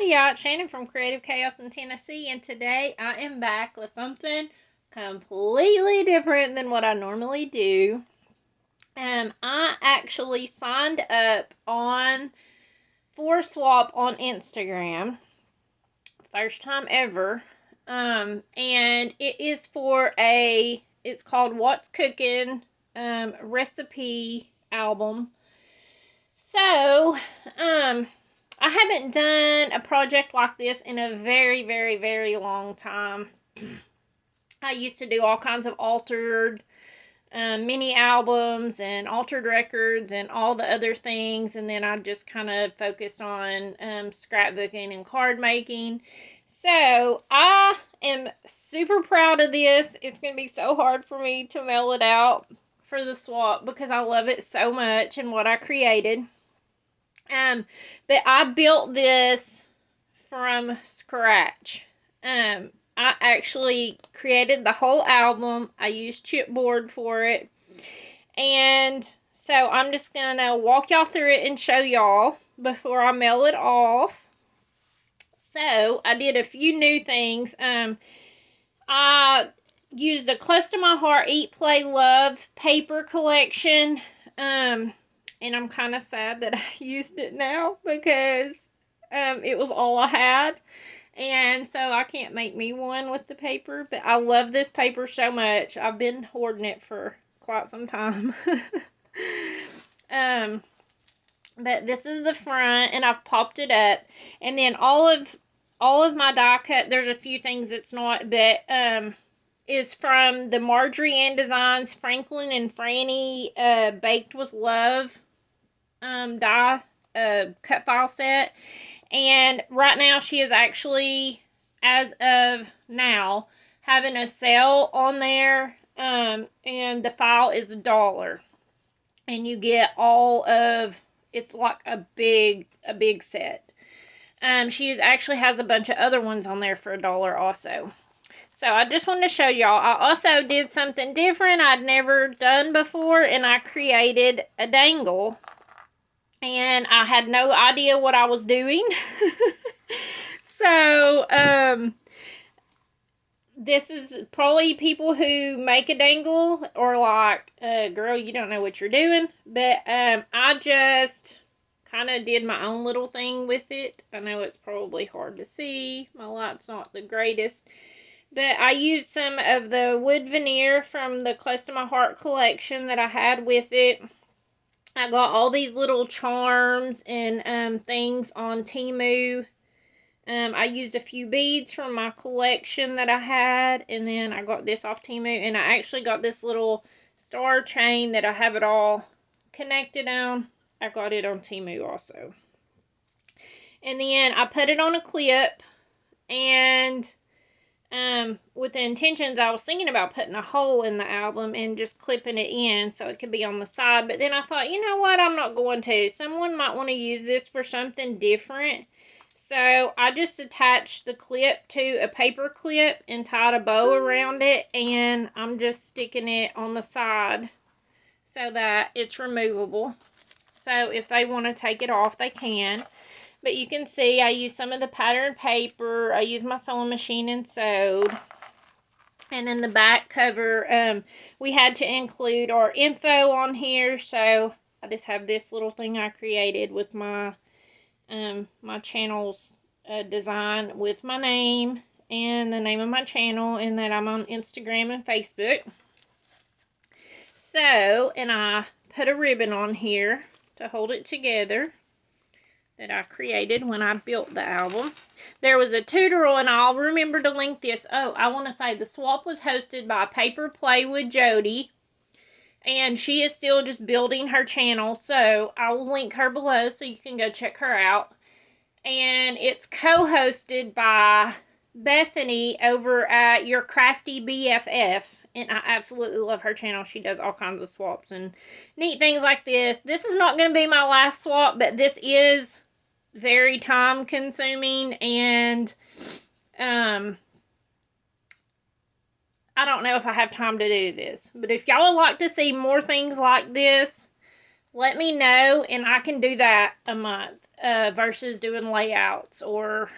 Hey y'all, it's Shannon from Creative Chaos in Tennessee, and today I am back with something completely different than what I normally do. I actually signed up for Swap on Instagram, first time ever. And it is it's called What's Cookin' recipe album. So, I haven't done a project like this in a very, very, very long time. I used to do all kinds of altered mini albums and altered records and all the other things, and then I just kind of focused on scrapbooking and card making. So I am super proud of this. It's going to be so hard for me to mail it out for the swap because I love it so much and what I created. But I built this from scratch. I actually created the whole album. I used chipboard for it. And so I'm just going to walk y'all through it and show y'all before I mail it off. So I did a few new things. I used a Close to My Heart Eat, Play, Love paper collection. And I'm kind of sad that I used it now because it was all I had. And so I can't make me one with the paper. But I love this paper so much. I've been hoarding it for quite some time. But this is the front, and I've popped it up. And then all of my die cut, there's a few things it's not, but is from the Marjorie Ann Designs Franklin and Franny Baked with Love die cut file set. And right now she is actually, as of now, having a sale on there, and the file is $1, and you get all of, it's like a big set. She actually has a bunch of other ones on there for $1 also. So I just wanted to show y'all. I also did something different I'd never done before, and I created a dangle. And I had no idea what I was doing. So, this is probably people who make a dangle or like, girl, you don't know what you're doing. But, I just kind of did my own little thing with it. I know it's probably hard to see. My light's not the greatest. But I used some of the wood veneer from the Close to My Heart collection that I had with it. I got all these little charms and things on Temu. I used a few beads from my collection that I had, and then I got this off Temu, and I actually got this little star chain that I have it all connected on. I got it on Temu also. And then I put it on a clip, and with the intentions, I was thinking about putting a hole in the album and just clipping it in so it could be on the side. But then I thought, you know what? I'm not going to. Someone might want to use this for something different. So I just attached the clip to a paper clip and tied a bow around it. And I'm just sticking it on the side so that it's removable. So if they want to take it off, they can. But you can see I used some of the pattern paper. I used my sewing machine and sewed. And then the back cover, we had to include our info on here. So I just have this little thing I created with my my channel's design with my name and the name of my channel, and that I'm on Instagram and Facebook. So, and I put a ribbon on here to hold it together that I created when I built the album. There was a tutorial, and I'll remember to link this. Oh, I want to say the swap was hosted by Paper Play with Jody, and she is still just building her channel, so I will link her below so you can go check her out. And it's co-hosted by Bethany over at Your Crafty BFF, and I absolutely love her channel. She does all kinds of swaps and neat things like this. This is not going to be my last swap, but this is very time consuming, and I don't know if I have time to do this, but if y'all would like to see more things like this, let me know, and I can do that a month. versus doing layouts or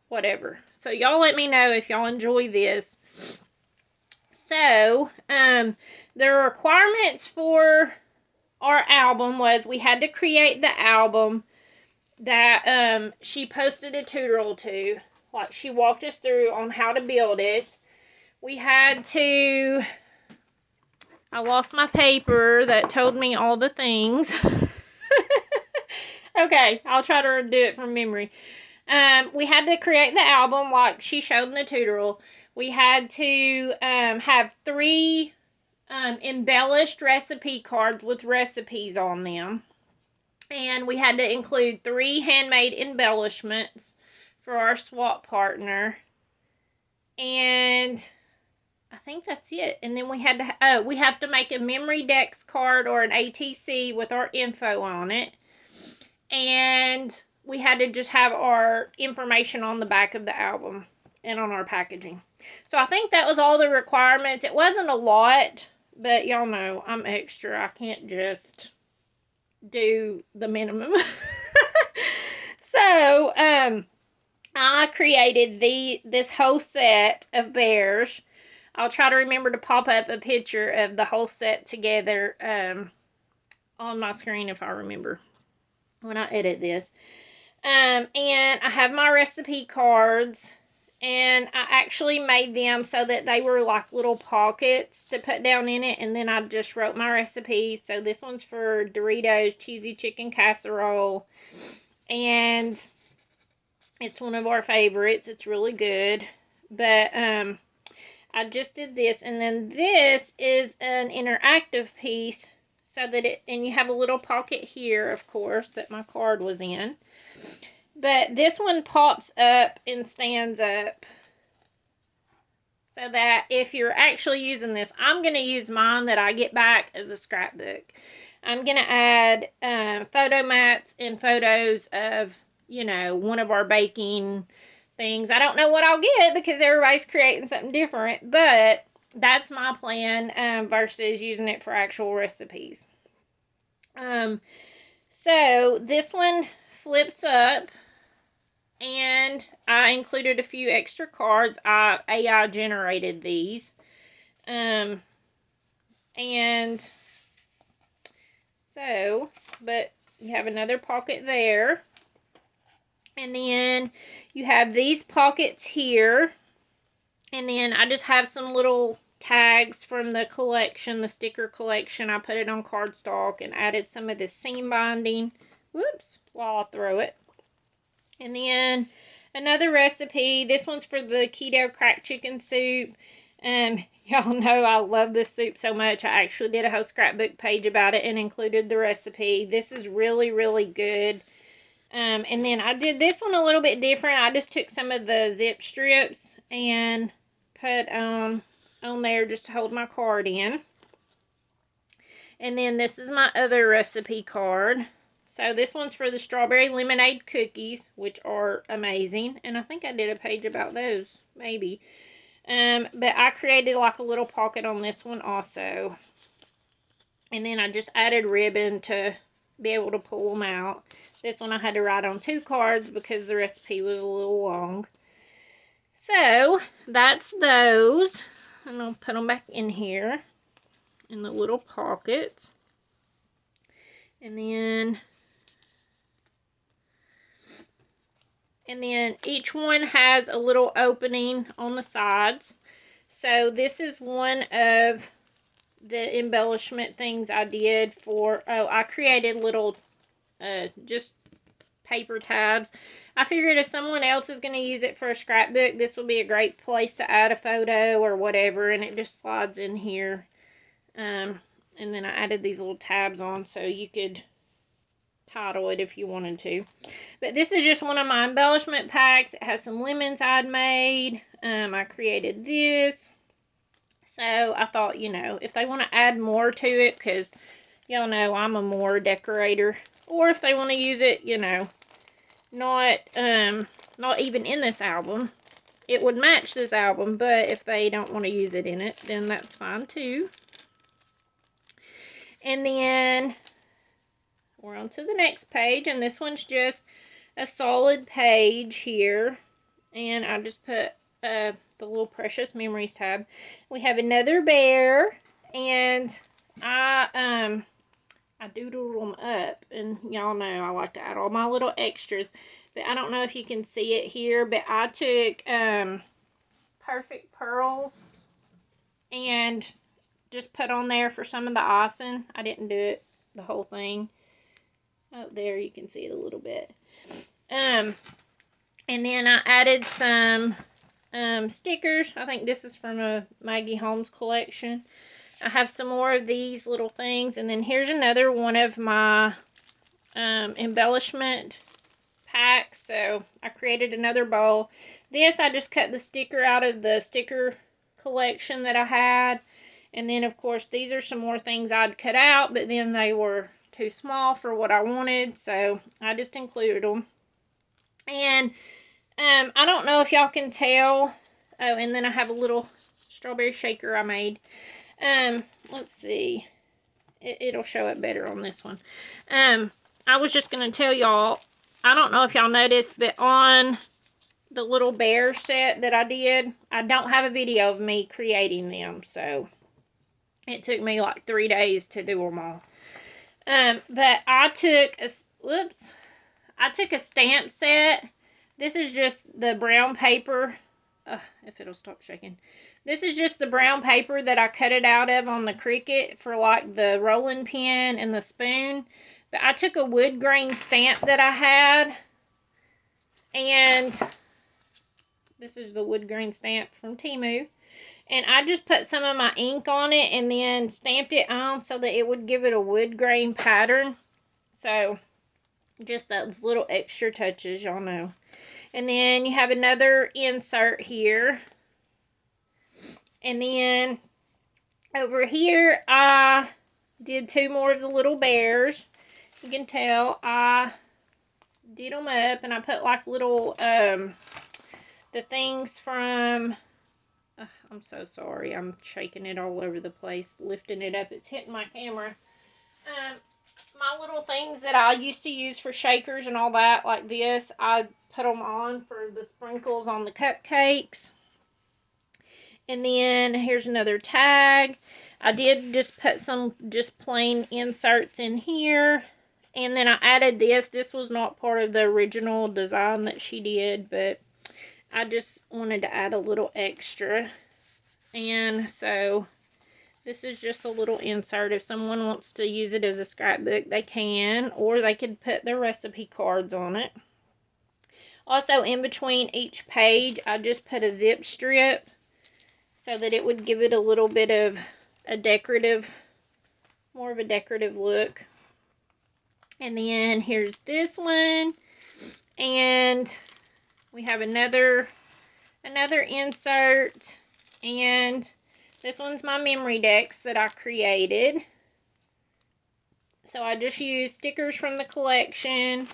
whatever. So y'all let me know if y'all enjoy this. So, the requirements for our album was we had to create the album that she posted a tutorial to. Like, she walked us through on how to build it. We had to... I lost my paper that told me all the things. Okay, I'll try to do it from memory. We had to create the album like she showed in the tutorial. We had to have 3 embellished recipe cards with recipes on them. And we had to include 3 handmade embellishments for our swap partner. And I think that's it. And then we had to, we have to make a memory dex card or an ATC with our info on it. And we had to just have our information on the back of the album and on our packaging. So I think that was all the requirements. It wasn't a lot, but y'all know I'm extra. I can't just do the minimum. So, I created this whole set of bears. I'll try to remember to pop up a picture of the whole set together on my screen if I remember when I edit this. And I have my recipe cards, and I actually made them so that they were like little pockets to put down in it, and then I just wrote my recipe. So this one's for Doritos cheesy chicken casserole, and it's one of our favorites. It's really good. But I just did this, and then this is an interactive piece so that and you have a little pocket here, of course, that my card was in. But this one pops up and stands up so that if you're actually using this, I'm going to use mine that I get back as a scrapbook. I'm going to add photo mats and photos of, you know, one of our baking things. I don't know what I'll get because everybody's creating something different, but that's my plan versus using it for actual recipes. So this one flips up, and I included a few extra cards. I AI generated these. And so, but you have another pocket there. And then you have these pockets here. And then I just have some little tags from the collection, the sticker collection. I put it on cardstock and added some of this seam binding. Whoops, while I throw it. And then another recipe. This one's for the keto cracked chicken soup. Y'all know I love this soup so much. I actually did a whole scrapbook page about it and included the recipe. This is really, really good. And then I did this one a little bit different. I just took some of the zip strips and put on there just to hold my card in. And then this is my other recipe card. So this one's for the strawberry lemonade cookies, which are amazing. And I think I did a page about those, maybe. But I created like a little pocket on this one also. And then I just added ribbon to be able to pull them out. This one I had to write on 2 cards because the recipe was a little long. So, that's those. And I'll put them back in here in the little pockets. And then each one has a little opening on the sides. So, this is one of the embellishment things I did for, I created little just paper tabs. I figured if someone else is going to use it for a scrapbook, this would be a great place to add a photo or whatever, and it just slides in here. And then I added these little tabs on so you could title it if you wanted to. But this is just one of my embellishment packs. It has some lemons I'd made. I created this. So I thought, you know, if they want to add more to it, because y'all know I'm a more decorator, or if they want to use it, you know, not even in this album, it would match this album, but if they don't want to use it in it, then that's fine too. And then we're on to the next page, and this one's just a solid page here, and I just put the little Precious Memories tab. We have another bear, and I doodled them up, and y'all know I like to add all my little extras, but I don't know if you can see it here, but I took Perfect Pearls and just put on there for some of the icing. I didn't do it the whole thing. Oh, there you can see it a little bit. And then I added some stickers. I think this is from a Maggie Holmes collection. I have some more of these little things. And then here's another one of my embellishment packs. So I created another bowl. This, I just cut the sticker out of the sticker collection that I had. And then, of course, these are some more things I'd cut out, but then they were too small for what I wanted, so I just included them. And I don't know if y'all can tell. Oh, and then I have a little strawberry shaker I made. Let's see. It'll show it better on this one. I was just going to tell y'all, I don't know if y'all noticed, but on the little bear set that I did, I don't have a video of me creating them, so it took me like 3 days to do them all. But I took a stamp set. This is just the brown paper. If it'll stop shaking. This is just the brown paper that I cut it out of on the Cricut for like the rolling pin and the spoon. But I took a wood grain stamp that I had. And this is the wood grain stamp from Temu. And I just put some of my ink on it and then stamped it on so that it would give it a wood grain pattern. So, just those little extra touches, y'all know. And then you have another insert here. And then over here, I did 2 more of the little bears. You can tell I did them up and I put like little, the things from... I'm so sorry. I'm shaking it all over the place, lifting it up. It's hitting my camera. My little things that I used to use for shakers and all that, like this, I put them on for the sprinkles on the cupcakes. And then here's another tag. I did just put some just plain inserts in here. And then I added this. This was not part of the original design that she did, but I just wanted to add a little extra. And so this is just a little insert. If someone wants to use it as a scrapbook, they can, or they could put their recipe cards on it. Also, in between each page, I just put a zip strip so that it would give it a little bit of a decorative, more of a decorative look. And then here's this one, and we have another insert, and this one's my memory decks that I created. So I just used stickers from the collection,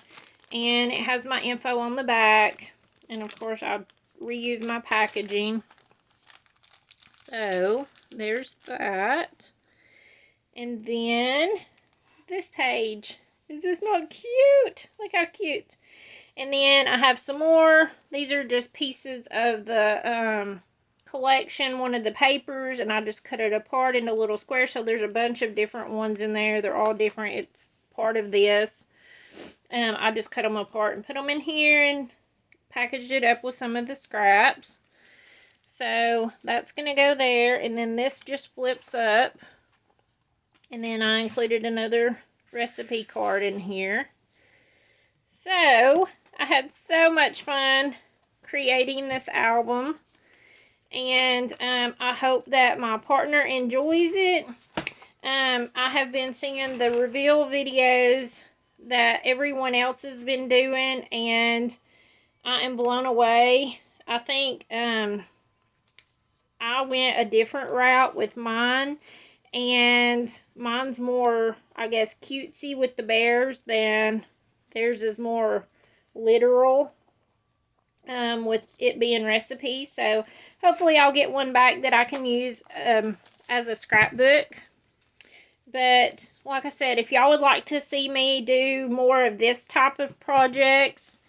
and it has my info on the back, and of course I reuse my packaging. So there's that. And then this page. Is this not cute? Look how cute. And then I have some more. These are just pieces of the collection, one of the papers, and I just cut it apart into little squares. So there's a bunch of different ones in there. They're all different. It's part of this. I just cut them apart and put them in here and packaged it up with some of the scraps. So that's going to go there. And then this just flips up. And then I included another recipe card in here. So I had so much fun creating this album, and I hope that my partner enjoys it. I have been seeing the reveal videos that everyone else has been doing, and I am blown away. I think I went a different route with mine, and mine's more, I guess, cutesy with the bears than theirs is more literal with it being recipes. So hopefully I'll get one back that I can use as a scrapbook. But like I said, if y'all would like to see me do more of this type of projects,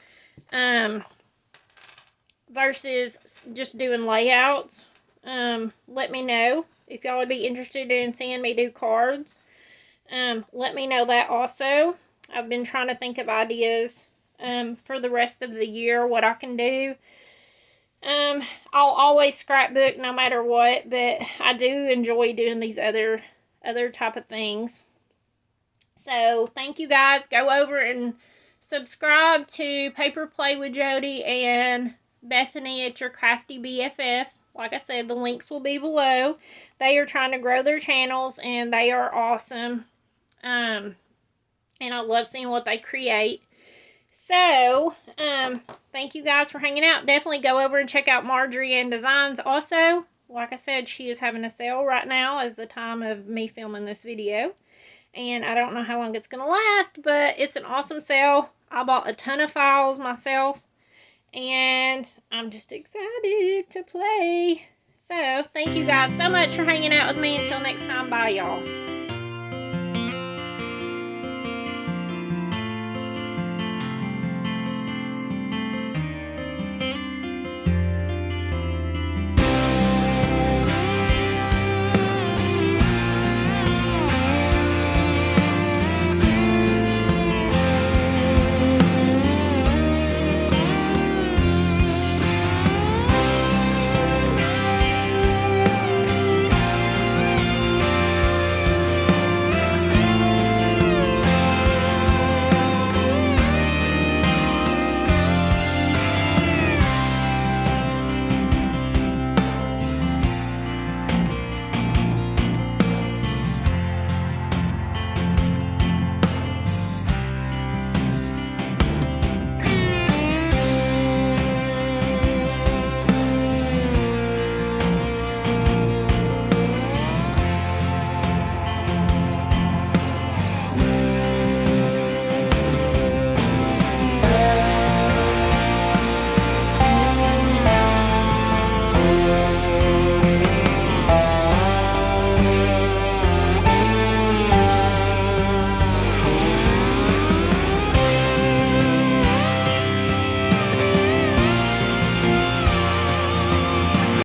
versus just doing layouts. Let me know if y'all would be interested in seeing me do cards. Let me know that also. I've been trying to think of ideas for the rest of the year, what I can do. I'll always scrapbook no matter what, but I do enjoy doing these other type of things. So thank you guys. Go over and subscribe to Paper Play with Jody and Bethany at your Crafty BFF. Like I said, the links will be below. They are trying to grow their channels and they are awesome. And I love seeing what they create. So, thank you guys for hanging out. Definitely go over and check out Marjorie Ann Designs also. Like I said, she is having a sale right now as the time of me filming this video. And I don't know how long it's going to last, but it's an awesome sale. I bought a ton of files myself. And I'm just excited to play. So, thank you guys so much for hanging out with me. Until next time, bye y'all.